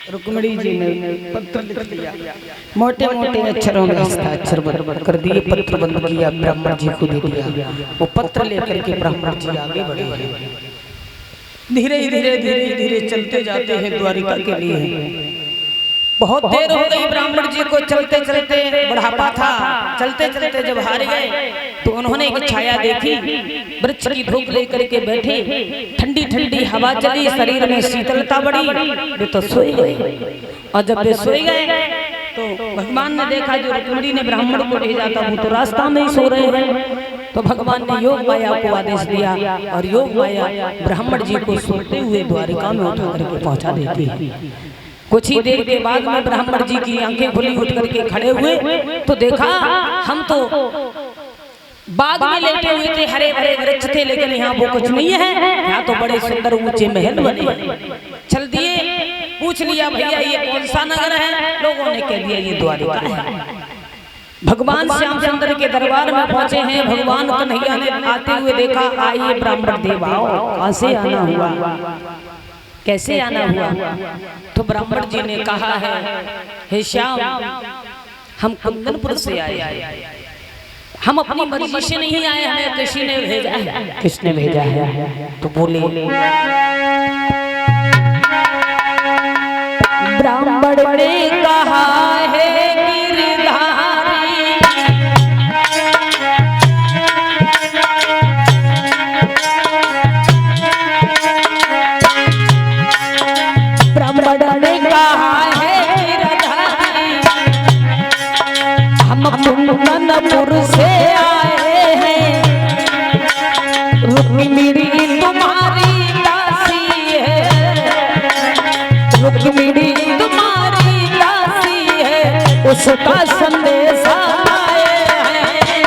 रुक्मिणी जी ने पत्र लिख दिया, मोटे मोटे अक्षरों में हस्ताक्षर कर दिए, पत्र बंद किया, ब्राह्मण जी को दे दिया। वो पत्र लेकर के ब्राह्मण जी आगे बढ़े, धीरे धीरे धीरे धीरे चलते जाते हैं द्वारिका के लिए। बहुत देर हो गई ब्राह्मण जी को चलते चलते, बुढ़ापा था। चलते चलते जब हार गए तो उन्होंने एक छाया देखी, वृक्ष की धूप लेकर के बैठे, ठंडी ठंडी हवा चली, शरीर में शीतलता बढ़ी, वे तो सोए गए। और जब वे सोए गए तो भगवान ने देखा जो रुक्मिणी ने ब्राह्मण को भेजा था वो तो रास्ता में ही सो रहे हैं। तो भगवान ने योग माया को आदेश दिया और योग माया ब्राह्मण जी को सोते हुए द्वारिका में उठा करके पहुंचा देती है। कुछ ही देर के बाद में ब्राह्मण जी की आंखें खुली, उठ करके खड़े हुए तो देखा हम तो बाग में लेटे हुए थे, हरे भरे वृक्ष थे, लेकिन यहाँ वो कुछ नहीं है, यहाँ तो बड़े सुंदर ऊंचे महल बने। चल दिए, पूछ लिया भैया ये कौन सा नगर है, लोगों ने कह दिया ये द्वारिका है। भगवान श्याम सुंदर के दरबार में पहुंचे हैं। भगवान कन्हैया ने आते हुए देखा, आइए ब्राह्मण देव आओ, कहाँ से आना हुआ, कैसे आना हुआ। तो ब्राह्मण जी ने कहा है, हे श्याम हम कुंदनपुर से आए, हम अपनी मर्जी से नहीं आए, हमें किसी ने भेजा है। किसने भेजा है? तो बोले ब्राह्मण ने कहा है गिरधारी, ब्राह्मण ने कहा है गिरधारी, हम कुंदनपुर से आए हैं, रुक्मिणी तुम्हारी दासी है, रुक्मिणी तुम्हारी दासी है, उसका संदेश आए हैं।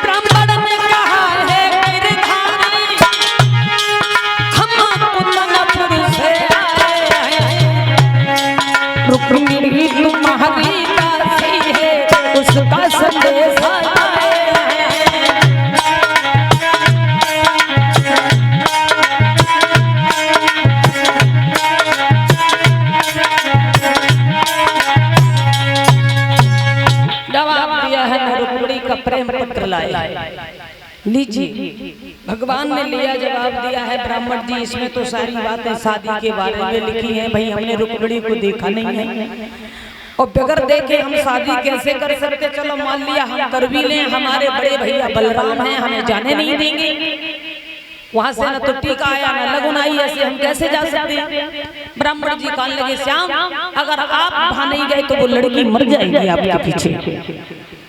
ब्राह्मण ने कहा है गिरधारी, हम कुंदनपुर से आए हैं, रुक्मिणी तुम्हारी दासी है, उसका संदेश आए हैं। जवाब दिया है, रुक्मिणी का प्रेम पत्र लाए, लीजिए। भगवान ने लिया, जवाब दिया है, ब्राह्मण जी इसमें तो सारी बातें शादी के बारे में लिखी हैं, भाई हमने रुक्मिणी को देखा नहीं है और बगैर देखे हम शादी कैसे कर सकते। चलो मान लिया हम कर भी लें, हमारे बड़े भैया बलराम हैं, हमें जाने नहीं देंगे, वहां से न तो टीका आया न लगन आई, ऐसे हम कैसे जा सकते। ब्राह्मण जी कहने लगे, श्याम अगर आप वहां नहीं गए तो वो लड़की मर जाएगी आपके पीछे।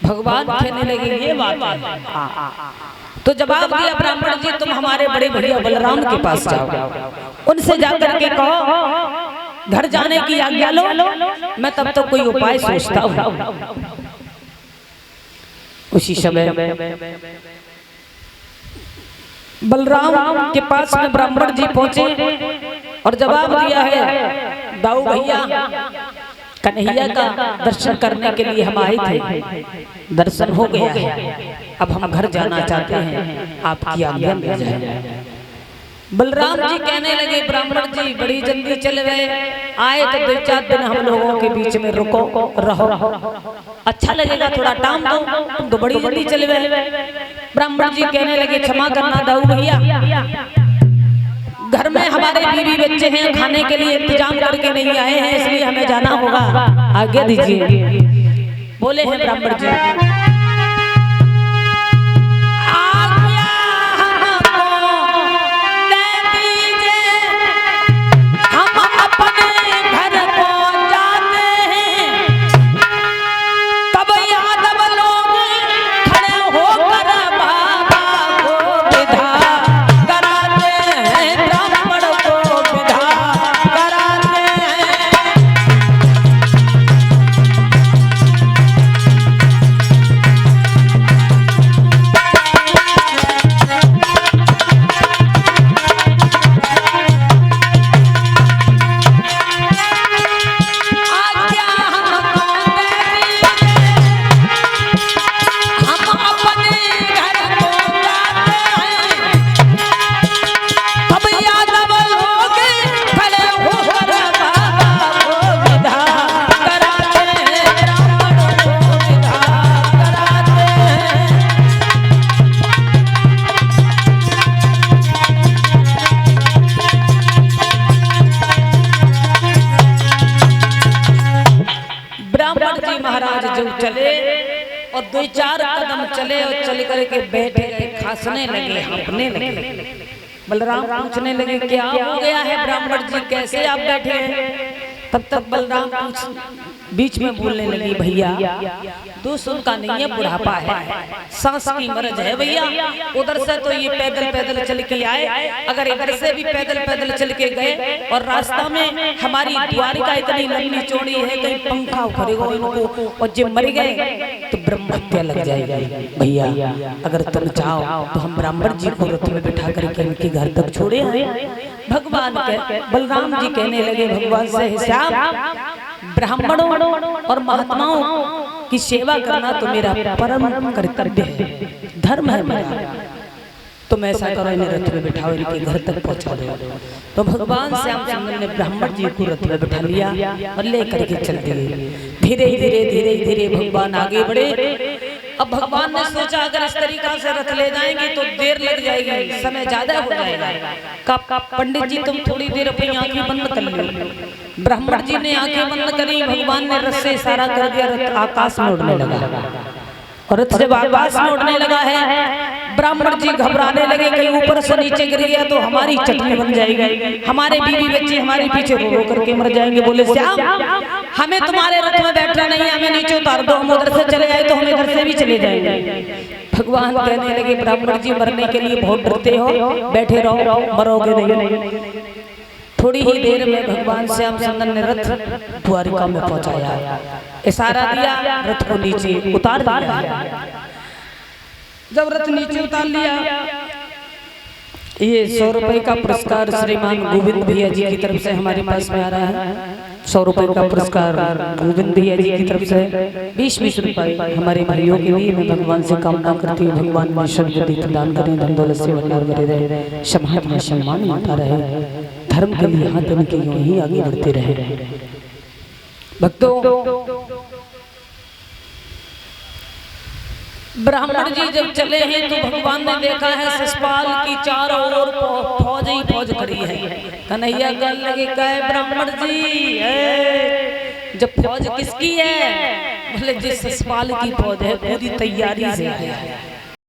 भगवान कहने लगे ये बात है। तो जवाब दिया ब्राह्मण जी, तुम हमारे बड़े भैया बलराम के पास जाओ, उनसे जाकर के कहो घर जाने की आज्ञा लो, मैं तब तक कोई उपाय सोचता हूँ। उसी समय बलराम के पास में ब्राह्मण जी पहुंचे और जवाब दिया है, दाऊ भैया कन्हैया का दर्शन करने के लिए हम आए थे, दर्शन हो गया है, अब हम घर जाना चाहते हैं, आपकी आज्ञा मिल जाए। बलराम जी कहने लगे, ब्राह्मण जी बड़ी जल्दी चले गए, आए तो 2-4 दिन हम लोगों के बीच में रुको रहो, अच्छा लगेगा, थोड़ा टाइम दो, तुम तो बड़ी जल्दी चले गए। ब्राह्मण जी कहने लगे, क्षमा करना दाऊ भैया, घर में हमारे बीवी बच्चे हैं, खाने के लिए इंतजाम करके नहीं आए हैं, इसलिए हमें जाना होगा, आज्ञा दीजिए। बोले हैं ब्राह्मण जी, जी महाराज जब चले और 2-4 कदम चले और चल करके बैठे गए, खांसने लगे, हाँफने लगे। बलराम पूछने लगे क्या हो गया है ब्राह्मण जी, कैसे आप बैठे हैं? तब तक बलराम बीच में बोलने लगी भैया दोस्त उनका नहीं है, बुढ़ापा है, सांस की मर्ज है भैया। उधर से तो ये पैदल पैदल चल के आए, अगर इधर से भी पैदल पैदल चल के गए और रास्ता में हमारी द्वारिका इतनी लंबी चौड़ी है, कहीं पंखा उखड़ेगा इनको और जब मर गए तो ब्रह्म हत्या लग जाएगी। भैया अगर तुम चाहो तो हम ब्राह्मण जी को रथ में बिठा करके इनके घर तक छोड़े आए। भगवान के बलराम जी कहने लगे भगवान से, श्याम ब्राह्मणों और महात्माओं की सेवा करना तो मेरा परम कर्तव्य है, धर्म है मेरा। तुम ऐसा करो, इन्हें रथ में बिठाओ, इनके घर तक पहुंचा दो। तो भगवान श्याम सुंदर ने ब्राह्मण जी को रथ में बिठा लिया और ले करके चल दिए। धीरे धीरे धीरे धीरे भगवान आगे बढ़े। अब भगवान ने सोचा अगर इस तरीका से रथ ले जाएंगे तो देर लग जाएगी, समय ज्यादा हो जाएगा। कब पंडित जी तुम थोड़ी देर अपनी आंखें बंद कर लो। ब्राह्मण जी ने आंखें बंद करी, भगवान ने रथ से इशारा कर दिया, रथ आकाश में उड़ने लगा। और रथ जब आकाश में उड़ने लगा है, ब्राह्मण जी घबराने लगे, कहीं ऊपर से नीचे गिर गया तो हमारी चटनी बन जाएगी, हमारे बीवी बच्चे हमारे पीछे रो रो करके मर जाएंगे। बोले श्याम हमें तुम्हारे रथ में बैठना नहीं, हमें नीचे उतार दो, हम उधर से चले आए तो हम इधर से भी चले जाएंगे। भगवान कहने लगे ब्राह्मण जी मरने के लिए बहुत डरते हो, बैठे रहो, मरोगे नहीं। थोड़ी ही देर में भगवान श्याम सुंदर ने रथ द्वारिका में पहुंचाया, इशारा दिया, रथ को नीचे उतार दिया। जब रथ नीचे उतार लिया, ये 100 रुपए का पुरस्कार श्रीमान गोविंद भैया जी की तरफ से हमारे पास में आ रहा है। 100 रुपए का पुरस्कार गोविंद भैया जी की तरफ से 20-20 रुपए हमारे भाइयों के लिए मैं भगवान से कामना करती हूँ, भगवान में शब्द प्रदान करें, धन दौलत से भंडार भरे रहे, समाज में सम्मान मिलता रहे, धर्म के लिए हाथ उनके यूं ही आगे बढ़ते रहे। भक्तों ब्राह्मण जी जब चले हैं तो भगवान ने देखा है शिषपाल की चारों ओर फौज ही फौज खड़ी है। कन्हैया कहने लगे कहे ब्राह्मण जी जब फौज किसकी है? बोले जिस शिषपाल की फौज है पूरी तैयारी से है।